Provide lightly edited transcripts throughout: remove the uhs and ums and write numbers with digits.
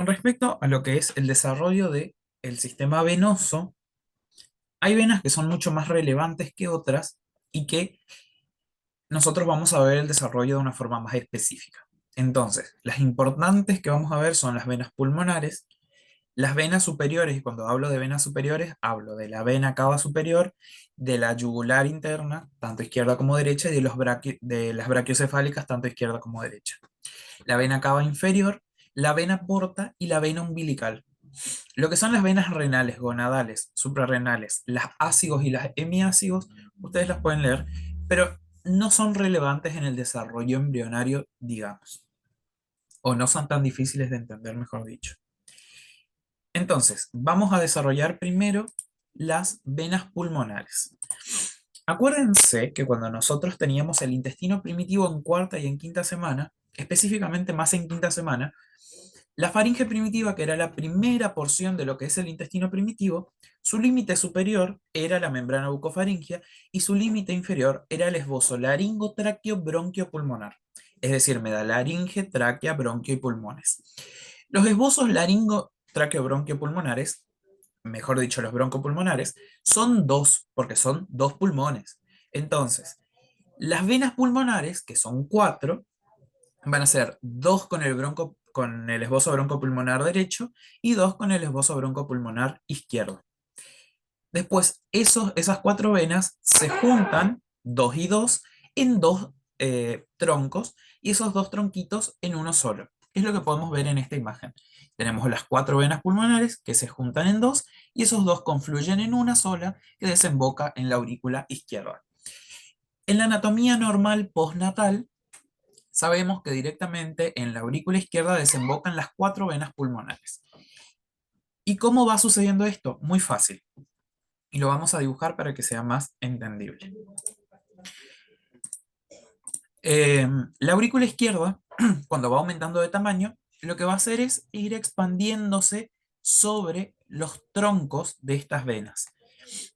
Con respecto a lo que es el desarrollo del sistema venoso, hay venas que son mucho más relevantes que otras y que nosotros vamos a ver el desarrollo de una forma más específica. Entonces, las importantes que vamos a ver son las venas pulmonares, las venas superiores, y cuando hablo de venas superiores, hablo de la vena cava superior, de la yugular interna, tanto izquierda como derecha, y de, de las brachiocefálicas, tanto izquierda como derecha. La vena cava inferior, la vena porta y la vena umbilical. Lo que son las venas renales, gonadales, suprarrenales, las ácigos y las hemiácigos, ustedes las pueden leer, pero no son relevantes en el desarrollo embrionario, digamos, o no son tan difíciles de entender, mejor dicho. Entonces, vamos a desarrollar primero las venas pulmonares. Acuérdense que cuando nosotros teníamos el intestino primitivo en cuarta y en quinta semana, específicamente más en quinta semana, la faringe primitiva, que era la primera porción de lo que es el intestino primitivo, su límite superior era la membrana bucofaringea y su límite inferior era el esbozo laringo, tráqueo, bronquio, pulmonar. Es decir, me da laringe, tráquea, bronquio y pulmones. Los esbozos laringo, tráqueo, bronquio, pulmonares, mejor dicho, los broncopulmonares, son dos, porque son dos pulmones. Entonces, las venas pulmonares, que son cuatro, van a ser dos con con el esbozo broncopulmonar derecho y dos con el esbozo broncopulmonar izquierdo. Después, esas cuatro venas se juntan, dos y dos, en dos troncos y esos dos tronquitos en uno solo. Es lo que podemos ver en esta imagen. Tenemos las cuatro venas pulmonares que se juntan en dos y esos dos confluyen en una sola que desemboca en la aurícula izquierda. En la anatomía normal postnatal, sabemos que directamente en la aurícula izquierda desembocan las cuatro venas pulmonares. ¿Y cómo va sucediendo esto? Muy fácil. Y lo vamos a dibujar para que sea más entendible. Eh, la aurícula izquierda, cuando va aumentando de tamaño, lo que va a hacer es ir expandiéndose sobre los troncos de estas venas.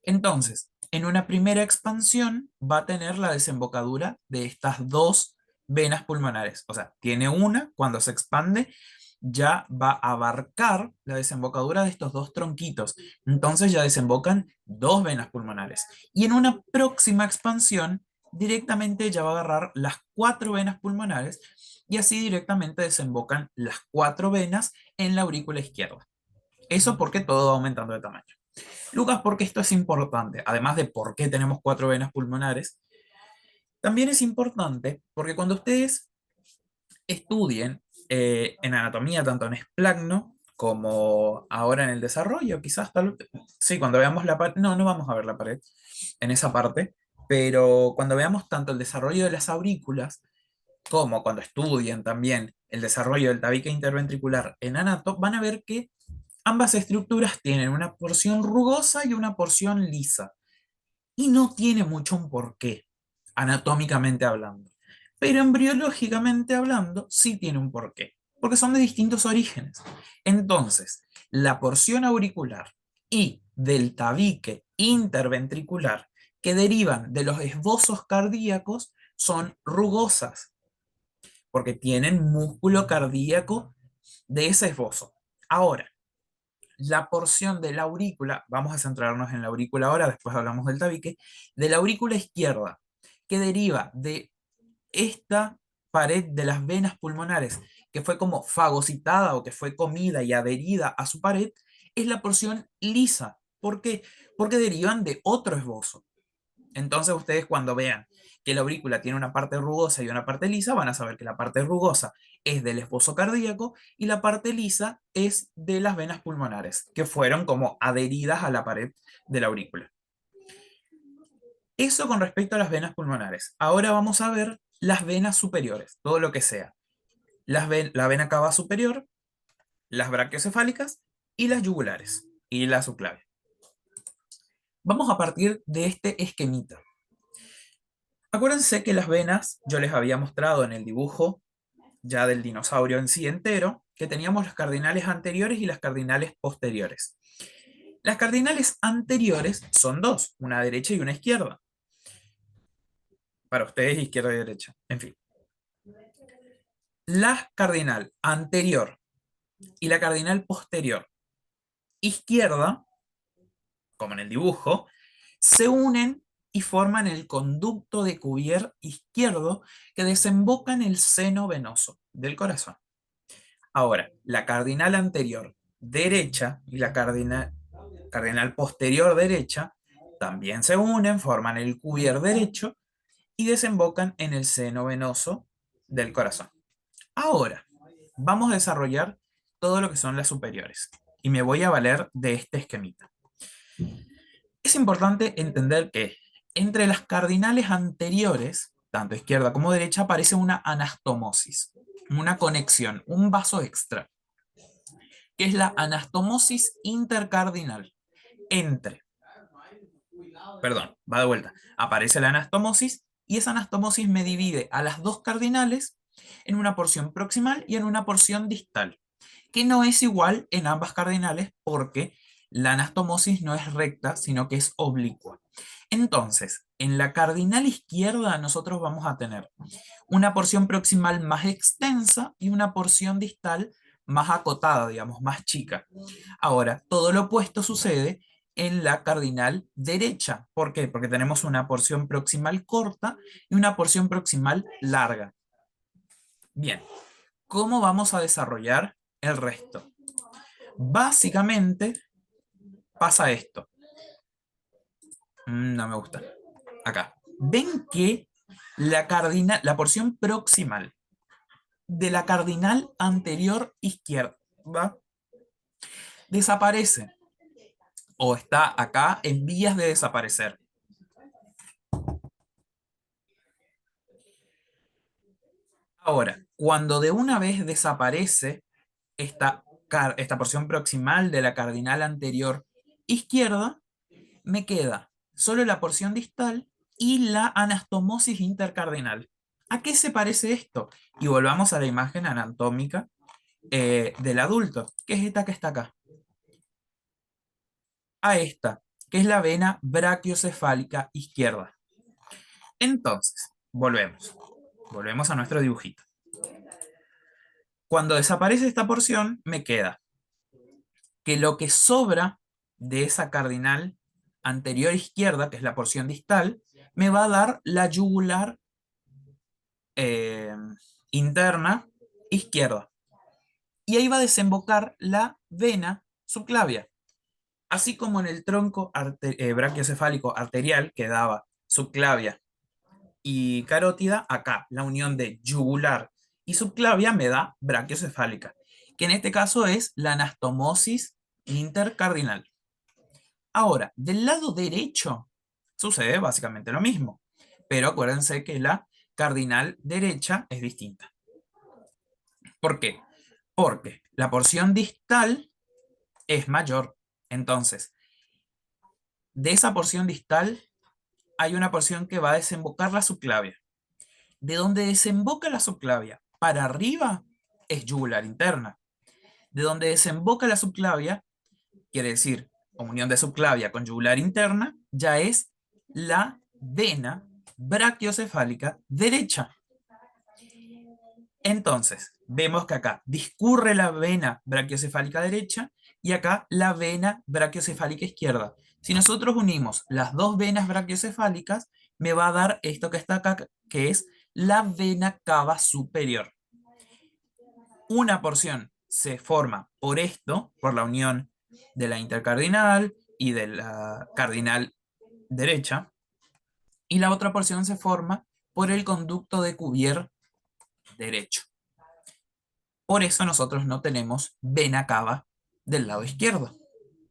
Entonces, en una primera expansión va a tener la desembocadura de estas dos venas pulmonares. O sea, tiene una, cuando se expande, ya va a abarcar la desembocadura de estos dos tronquitos. Entonces ya desembocan dos venas pulmonares. Y en una próxima expansión, directamente ya va a agarrar las cuatro venas pulmonares y así directamente desembocan las cuatro venas en la aurícula izquierda. Eso porque todo va aumentando de tamaño. Lucas, ¿por qué esto es importante? Además de por qué tenemos cuatro venas pulmonares, también es importante porque cuando ustedes estudien en anatomía, tanto en esplagno como ahora en el desarrollo, quizás sí, cuando veamos la pared, no vamos a ver la pared en esa parte, pero cuando veamos tanto el desarrollo de las aurículas como cuando estudien también el desarrollo del tabique interventricular en anato, van a ver que ambas estructuras tienen una porción rugosa y una porción lisa. Y no tiene mucho un porqué, anatómicamente hablando. Pero embriológicamente hablando, sí tiene un porqué, porque son de distintos orígenes. Entonces, la porción auricular y del tabique interventricular que derivan de los esbozos cardíacos son rugosas, porque tienen músculo cardíaco de ese esbozo. Ahora, la porción de la aurícula, vamos a centrarnos en la aurícula ahora, después hablamos del tabique, de la aurícula izquierda, que deriva de esta pared de las venas pulmonares, que fue como fagocitada o que fue comida y adherida a su pared, es la porción lisa. ¿Por qué? Porque derivan de otro esbozo. Entonces ustedes cuando vean que la aurícula tiene una parte rugosa y una parte lisa, van a saber que la parte rugosa es del esbozo cardíaco y la parte lisa es de las venas pulmonares, que fueron como adheridas a la pared de la aurícula. Eso con respecto a las venas pulmonares. Ahora vamos a ver las venas superiores, todo lo que sea. La vena cava superior, las brachiocefálicas y las yugulares y la subclavia. Vamos a partir de este esquemita. Acuérdense que las venas, yo les había mostrado en el dibujo ya del dinosaurio en sí entero, que teníamos las cardinales anteriores y las cardinales posteriores. Las cardinales anteriores son dos, una derecha y una izquierda. Para ustedes, izquierda y derecha. En fin. La cardinal anterior y la cardinal posterior izquierda, como en el dibujo, se unen y forman el conducto de Cuvier izquierdo que desemboca en el seno venoso del corazón. Ahora, la cardinal anterior derecha y la cardinal posterior derecha también se unen, forman el Cuvier derecho y desembocan en el seno venoso del corazón. Ahora, vamos a desarrollar todo lo que son las superiores y me voy a valer de este esquemita. Es importante entender que entre las cardinales anteriores, tanto izquierda como derecha, aparece una anastomosis, una conexión, un vaso extra, que es la anastomosis intercardinal entre, perdón, va de vuelta, aparece la anastomosis y esa anastomosis me divide a las dos cardinales en una porción proximal y en una porción distal, que no es igual en ambas cardinales porque la anastomosis no es recta, sino que es oblicua. Entonces, en la cardinal izquierda nosotros vamos a tener una porción proximal más extensa y una porción distal más acotada, digamos, más chica. Ahora, todo lo opuesto sucede en la cardinal derecha. ¿Por qué? Porque tenemos una porción proximal corta y una porción proximal larga. Bien, ¿cómo vamos a desarrollar el resto? Básicamente pasa esto. No me gusta. Acá. Ven que la porción proximal de la cardinal anterior izquierda desaparece o está acá en vías de desaparecer. Ahora, cuando de una vez desaparece esta porción proximal de la cardinal anterior izquierda, me queda solo la porción distal y la anastomosis intercardinal. ¿A qué se parece esto? Y volvamos a la imagen anatómica del adulto, que es esta que está acá. A esta, que es la vena brachiocefálica izquierda. Entonces, volvemos a nuestro dibujito. Cuando desaparece esta porción, me queda que lo que sobra de esa cardinal anterior izquierda, que es la porción distal, me va a dar la yugular eh, interna izquierda. Y ahí va a desembocar la vena subclavia. Así como en el tronco brachiocefálico arterial que daba subclavia y carótida, acá la unión de yugular y subclavia me da brachiocefálica, que en este caso es la anastomosis intercardinal. Ahora, del lado derecho sucede básicamente lo mismo, pero acuérdense que la cardinal derecha es distinta. ¿Por qué? Porque la porción distal es mayor. Entonces, de esa porción distal hay una porción que va a desembocar la subclavia. De donde desemboca la subclavia para arriba es yugular interna. De donde desemboca la subclavia, quiere decir unión de subclavia con yugular interna, ya es la vena brachiocefálica derecha. Entonces, vemos que acá discurre la vena brachiocefálica derecha y acá la vena brachiocefálica izquierda. Si nosotros unimos las dos venas brachiocefálicas, me va a dar esto que está acá, que es la vena cava superior. Una porción se forma por esto, por la unión de la intercardinal y de la cardinal derecha, y la otra porción se forma por el conducto de Cuvier derecho. Por eso nosotros no tenemos vena cava del lado izquierdo,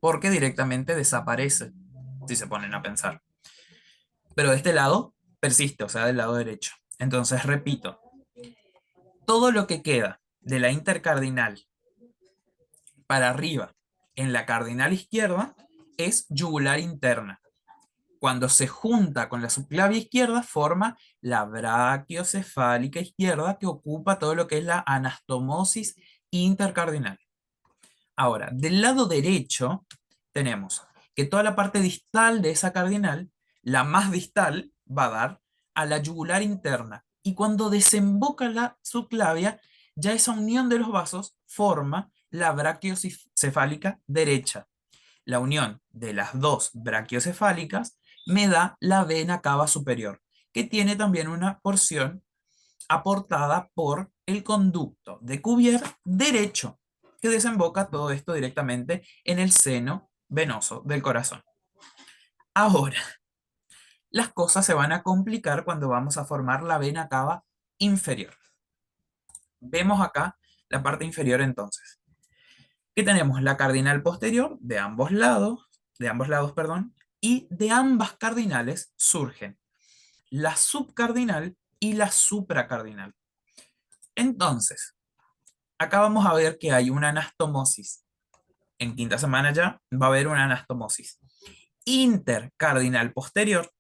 porque directamente desaparece, si se ponen a pensar. Pero de este lado persiste, o sea, del lado derecho. Entonces, repito, todo lo que queda de la intercardinal para arriba en la cardinal izquierda es yugular interna. Cuando se junta con la subclavia izquierda, forma la brachiocefálica izquierda que ocupa todo lo que es la anastomosis intercardinal. Ahora, del lado derecho tenemos que toda la parte distal de esa cardinal, la más distal, va a dar a la yugular interna. Y cuando desemboca la subclavia, ya esa unión de los vasos forma la brachiocefálica derecha. La unión de las dos brachiocefálicas me da la vena cava superior, que tiene también una porción aportada por el conducto de Cuvier derecho, que desemboca todo esto directamente en el seno venoso del corazón. Ahora, las cosas se van a complicar cuando vamos a formar la vena cava inferior. Vemos acá la parte inferior entonces, que tenemos la cardinal posterior de ambos lados, perdón, y de ambas cardinales surgen la subcardinal y la supracardinal. Entonces, acá vamos a ver que hay una anastomosis. En quinta semana ya va a haber una anastomosis intercardinal posterior,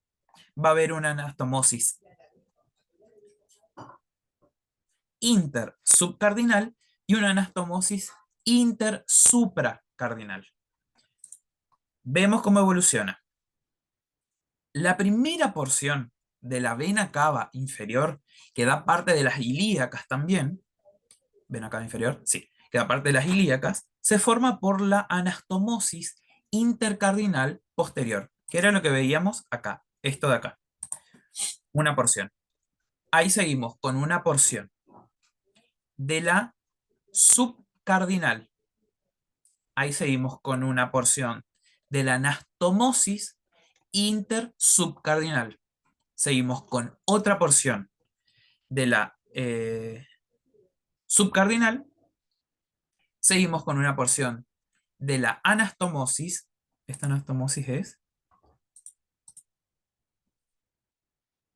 va a haber una anastomosis intersubcardinal y una anastomosis intersupracardinal. Vemos cómo evoluciona. La primera porción de la vena cava inferior, que da parte de las ilíacas también, vena cava inferior, sí, que da parte de las ilíacas, se forma por la anastomosis intercardinal posterior, que era lo que veíamos acá, esto de acá, una porción. Ahí seguimos con una porción de la subcardinal. Ahí seguimos con una porción de la anastomosis intersubcardinal. Seguimos con otra porción de la subcardinal. Seguimos con una porción de la anastomosis. ¿Esta anastomosis es?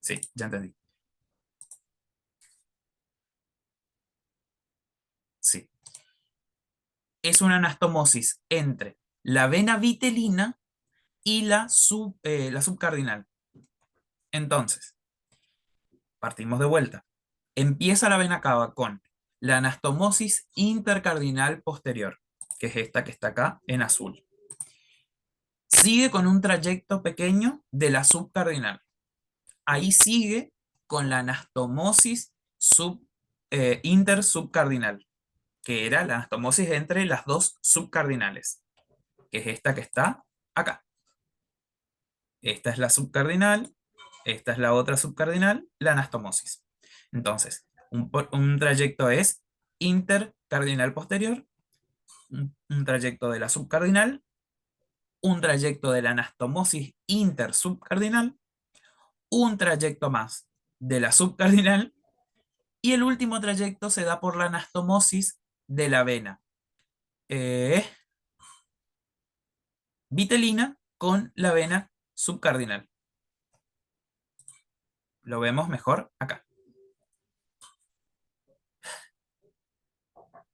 Sí, ya entendí. Sí. Es una anastomosis entre la vena vitelina y la subcardinal. Entonces, partimos de vuelta. Empieza la vena cava con la anastomosis intercardinal posterior, que es esta que está acá en azul. Sigue con un trayecto pequeño de la subcardinal. Ahí sigue con la anastomosis intersubcardinal, que era la anastomosis entre las dos subcardinales, que es esta que está acá. Esta es la subcardinal, esta es la otra subcardinal, la anastomosis. Entonces, un trayecto es intercardinal posterior, un trayecto de la subcardinal, un trayecto de la anastomosis intersubcardinal, un trayecto más de la subcardinal y el último trayecto se da por la anastomosis de la vena eh, vitelina con la vena subcardinal. Lo vemos mejor acá.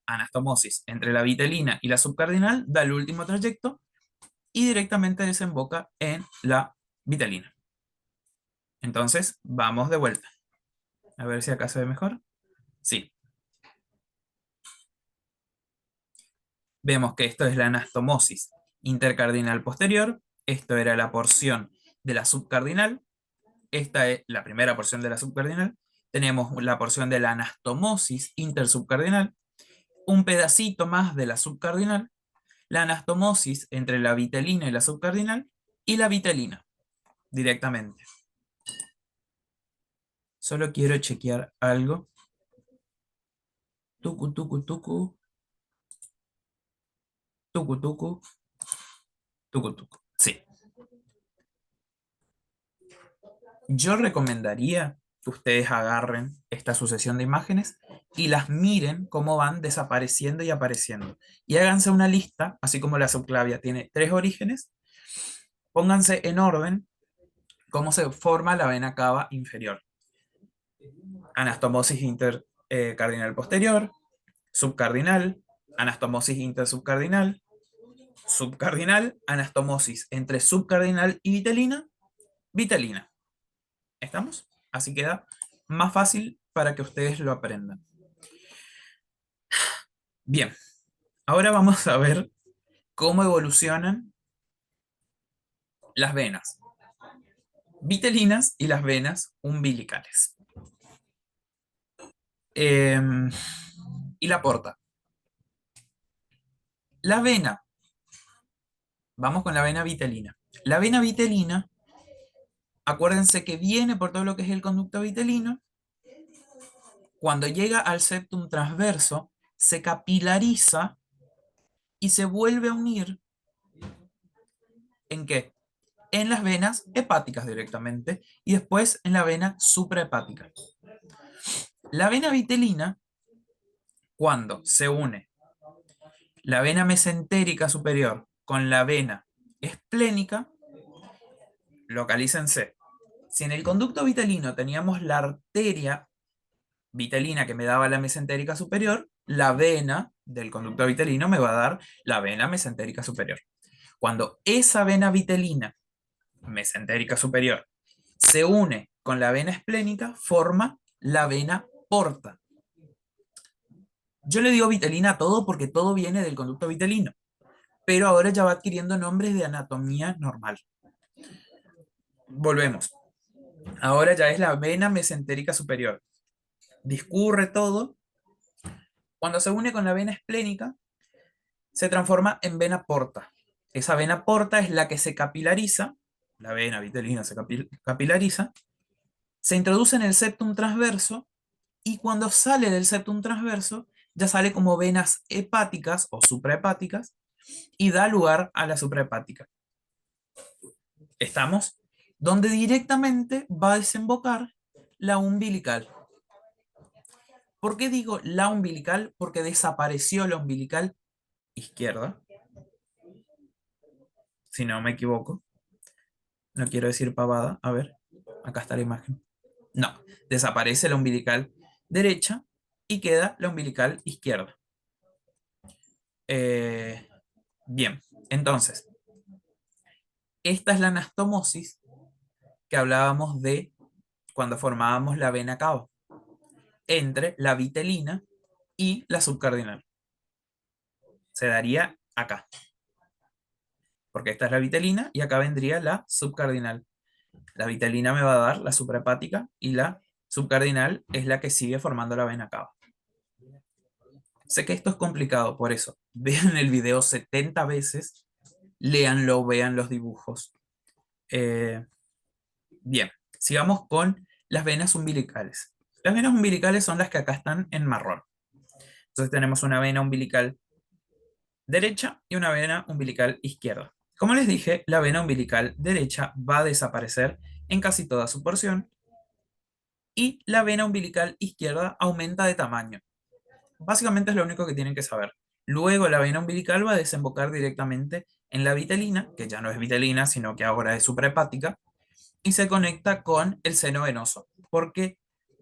Anastomosis entre la vitelina y la subcardinal da el último trayecto y directamente desemboca en la vitelina. Entonces, vamos de vuelta. A ver si acá se ve mejor. Sí. Vemos que esto es la anastomosis intercardinal posterior. Esto era la porción de la subcardinal. Esta es la primera porción de la subcardinal. Tenemos la porción de la anastomosis intersubcardinal. Un pedacito más de la subcardinal. La anastomosis entre la vitelina y la subcardinal. Y la vitelina directamente. Solo quiero chequear algo. Tucu, tucu, tucu. Tucu, tucu. Tucu, tucu. Sí. Yo recomendaría que ustedes agarren esta sucesión de imágenes y las miren cómo van desapareciendo y apareciendo. Y háganse una lista, así como la subclavia tiene tres orígenes, pónganse en orden cómo se forma la vena cava inferior. Anastomosis intercardinal posterior, subcardinal, anastomosis intersubcardinal, subcardinal, anastomosis entre subcardinal y vitelina, vitelina. ¿Estamos? Así queda más fácil para que ustedes lo aprendan. Bien, ahora vamos a ver cómo evolucionan las venas vitelinas y las venas umbilicales. Y la porta. La vena, vamos con la vena vitelina. La vena vitelina, acuérdense que viene por todo lo que es el conducto vitelino. Cuando llega al septum transverso, se capilariza y se vuelve a unir. ¿En qué? En las venas hepáticas directamente y después en la vena suprahepática. La vena vitelina, cuando se une la vena mesentérica superior con la vena esplénica, localícense. Si en el conducto vitelino teníamos la arteria vitelina que me daba la mesentérica superior, la vena del conducto vitelino me va a dar la vena mesentérica superior. Cuando esa vena vitelina mesentérica superior se une con la vena esplénica, forma la vena porta. Yo le digo vitelina a todo porque todo viene del conducto vitelino, pero ahora ya va adquiriendo nombres de anatomía normal. Volvemos. Ahora ya es la vena mesentérica superior. Discurre todo. Cuando se une con la vena esplénica, se transforma en vena porta. Esa vena porta es la que se capilariza, la vena vitelina se capilariza, se introduce en el septum transverso y cuando sale del septum transverso ya sale como venas hepáticas o suprahepáticas y da lugar a la suprahepática. ¿Estamos? Donde directamente va a desembocar la umbilical. ¿Por qué digo la umbilical? Porque desapareció la umbilical izquierda, si no me equivoco. No quiero decir pavada. A ver, acá está la imagen. No, desaparece la umbilical derecha y queda la umbilical izquierda. Eh, bien, entonces, esta es la anastomosis que hablábamos de cuando formábamos la vena cava entre la vitelina y la subcardinal. Se daría acá, porque esta es la vitelina y acá vendría la subcardinal. La vitelina me va a dar la suprahepática y la subcardinal es la que sigue formando la vena cava. Sé que esto es complicado, por eso vean el video 70 veces, léanlo, vean los dibujos. Eh, bien, sigamos con las venas umbilicales. Las venas umbilicales son las que acá están en marrón. Entonces tenemos una vena umbilical derecha y una vena umbilical izquierda. Como les dije, la vena umbilical derecha va a desaparecer en casi toda su porción y la vena umbilical izquierda aumenta de tamaño. Básicamente es lo único que tienen que saber. Luego la vena umbilical va a desembocar directamente en la vitelina, que ya no es vitelina, sino que ahora es suprahepática, y se conecta con el seno venoso. ¿Por qué?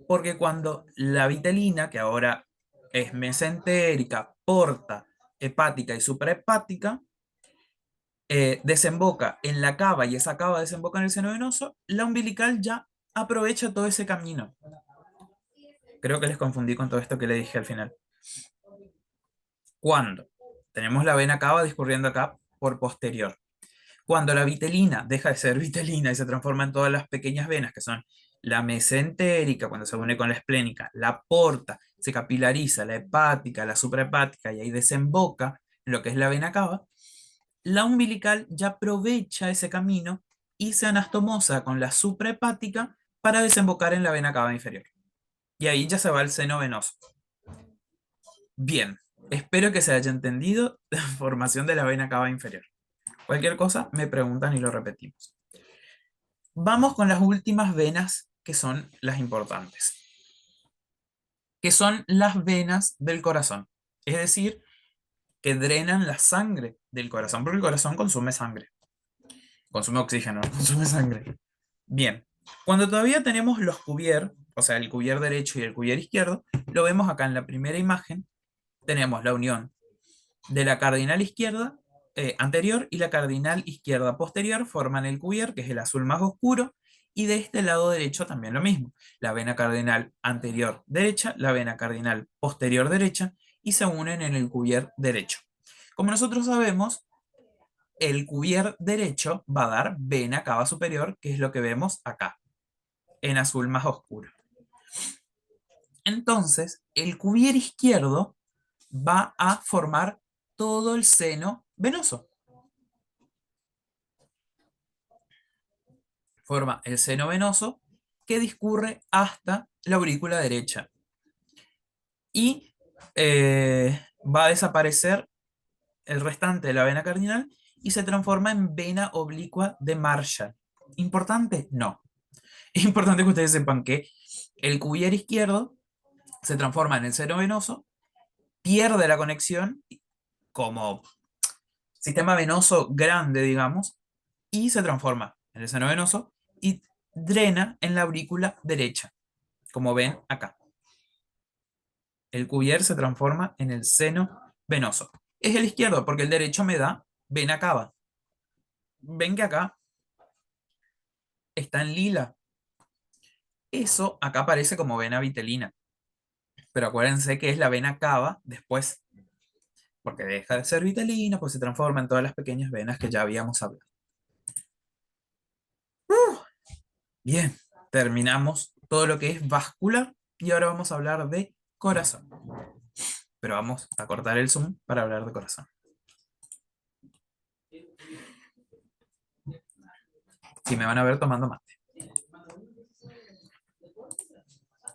Porque cuando la vitelina, que ahora es mesentérica, porta, hepática y suprahepática, desemboca en la cava y esa cava desemboca en el seno venoso, la umbilical ya aprovecha todo ese camino. Creo que les confundí con todo esto que le dije al final. Cuando tenemos la vena cava discurriendo acá por posterior. Cuando la vitelina deja de ser vitelina y se transforma en todas las pequeñas venas que son la mesentérica, cuando se une con la esplénica, la porta, se capilariza, la hepática, la suprahepática y ahí desemboca en lo que es la vena cava, la umbilical ya aprovecha ese camino y se anastomosa con la suprahepática para desembocar en la vena cava inferior. Y ahí ya se va el seno venoso. Bien, espero que se haya entendido la formación de la vena cava inferior. Cualquier cosa me preguntan y lo repetimos. Vamos con las últimas venas que son las importantes, que son las venas del corazón. Es decir, que drenan la sangre del corazón, porque el corazón consume sangre, consume oxígeno, consume sangre. Bien, cuando todavía tenemos los cuvier, o sea, el cuvier derecho y el cuvier izquierdo, lo vemos acá en la primera imagen, tenemos la unión de la cardinal izquierda anterior y la cardinal izquierda posterior forman el cuvier, que es el azul más oscuro, y de este lado derecho también lo mismo. La vena cardinal anterior derecha, la vena cardinal posterior derecha, y se unen en el cuvier derecho. Como nosotros sabemos, el cuvier derecho va a dar vena cava superior, que es lo que vemos acá, en azul más oscuro. Entonces, el cuvier izquierdo va a formar todo el seno venoso. Forma el seno venoso que discurre hasta la aurícula derecha. Y va a desaparecer el restante de la vena cardinal y se transforma en vena oblicua de Marshall. ¿Importante? No. Es importante que ustedes sepan que el cubier izquierdo se transforma en el seno venoso, pierde la conexión como sistema venoso grande, digamos, y se transforma en el seno venoso y drena en la aurícula derecha, como ven acá. El cubier se transforma en el seno venoso. Es el izquierdo, porque el derecho me da vena cava. Ven que acá está en lila. Eso acá aparece como vena vitelina. Pero acuérdense que es la vena cava después, porque deja de ser vitelina, pues se transforma en todas las pequeñas venas que ya habíamos hablado. Bien, terminamos todo lo que es vascular y ahora vamos a hablar de corazón. Pero vamos a cortar el zoom para hablar de corazón. Si me van a ver tomando más.